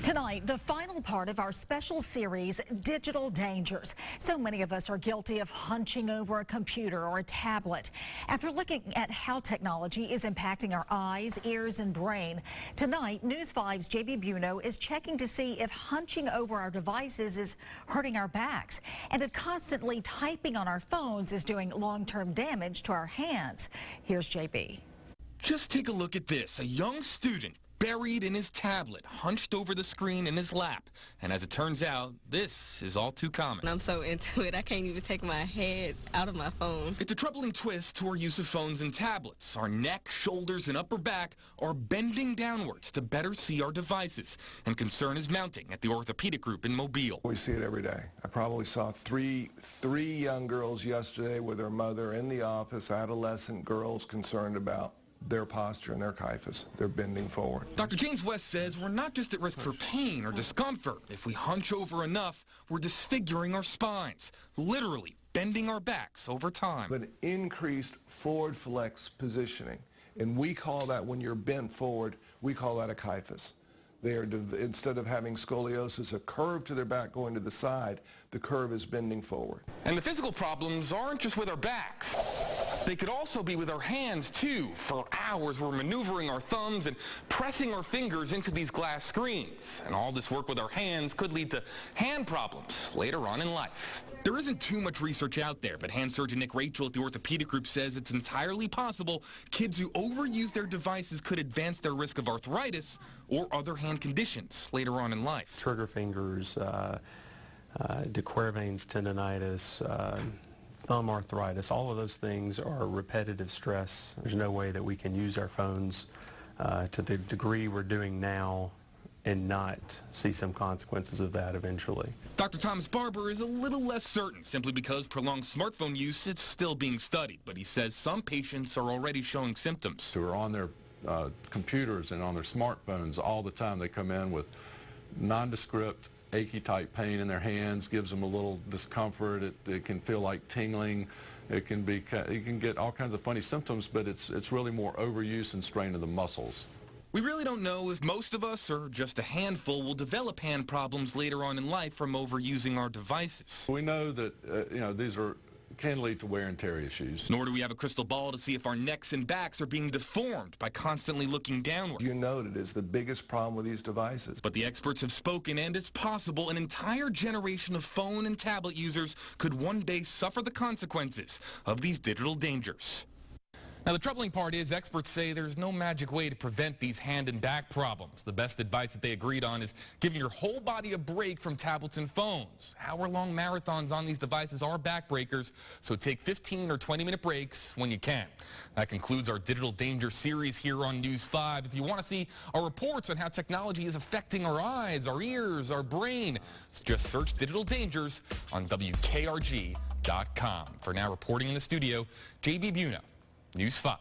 Tonight, the final part of our special series, Digital Dangers. So many of us are guilty of hunching over a computer or a tablet. After looking at how technology is impacting our eyes, ears, and brain, tonight, News 5's JB Buno is checking to see if hunching over our devices is hurting our backs and if constantly typing on our phones is doing long-term damage to our hands. Here's JB. Just take a look at this. A young student buried in his tablet, hunched over the screen in his lap. And as it turns out, this is all too common. I'm so into it, I can't even take my head out of my phone. It's a troubling twist to our use of phones and tablets. Our neck, shoulders, and upper back are bending downwards to better see our devices. And concern is mounting at the orthopedic group in Mobile. We see it every day. I probably saw three young girls yesterday with their mother in the office, adolescent girls concerned about their posture and their kyphus. They're bending forward. Dr. James West says we're not just at risk for pain or discomfort. If we hunch over enough, we're disfiguring our spines, literally bending our backs over time. But increased forward flex positioning, and we call that, when you're bent forward, we call that a kyphus. They are, instead of having scoliosis, a curve to their back going to the side, the curve is bending forward. And the physical problems aren't just with our backs. They could also be with our hands, too. For hours, we're maneuvering our thumbs and pressing our fingers into these glass screens. And all this work with our hands could lead to hand problems later on in life. There isn't too much research out there, but hand surgeon Nick Rachel at the orthopedic group says it's entirely possible kids who overuse their devices could advance their risk of arthritis or other hand conditions later on in life. Trigger fingers, de Quervain's tendonitis, thumb arthritis, all of those things are repetitive stress. There's no way that we can use our phones to the degree we're doing now and not see some consequences of that eventually. Dr. Thomas Barber is a little less certain, simply because prolonged smartphone use is still being studied, but he says some patients are already showing symptoms. Who are on their computers and on their smartphones all the time. They come in with nondescript, achy type pain in their hands, gives them a little discomfort. It can feel like tingling. You can get all kinds of funny symptoms, but it's really more overuse and strain of the muscles. We really don't know if most of us, or just a handful, will develop hand problems later on in life from overusing our devices. We know that these can lead to wear and tear issues. Nor do we have a crystal ball to see if our necks and backs are being deformed by constantly looking downward. You noted is the biggest problem with these devices. But the experts have spoken, and it's possible an entire generation of phone and tablet users could one day suffer the consequences of these digital dangers. Now, the troubling part is experts say there's no magic way to prevent these hand and back problems. The best advice that they agreed on is giving your whole body a break from tablets and phones. Hour-long marathons on these devices are backbreakers, so take 15 or 20-minute breaks when you can. That concludes our Digital Danger series here on News 5. If you want to see our reports on how technology is affecting our eyes, our ears, our brain, just search Digital Dangers on WKRG.com. For now, reporting in the studio, JB Buno, News 5.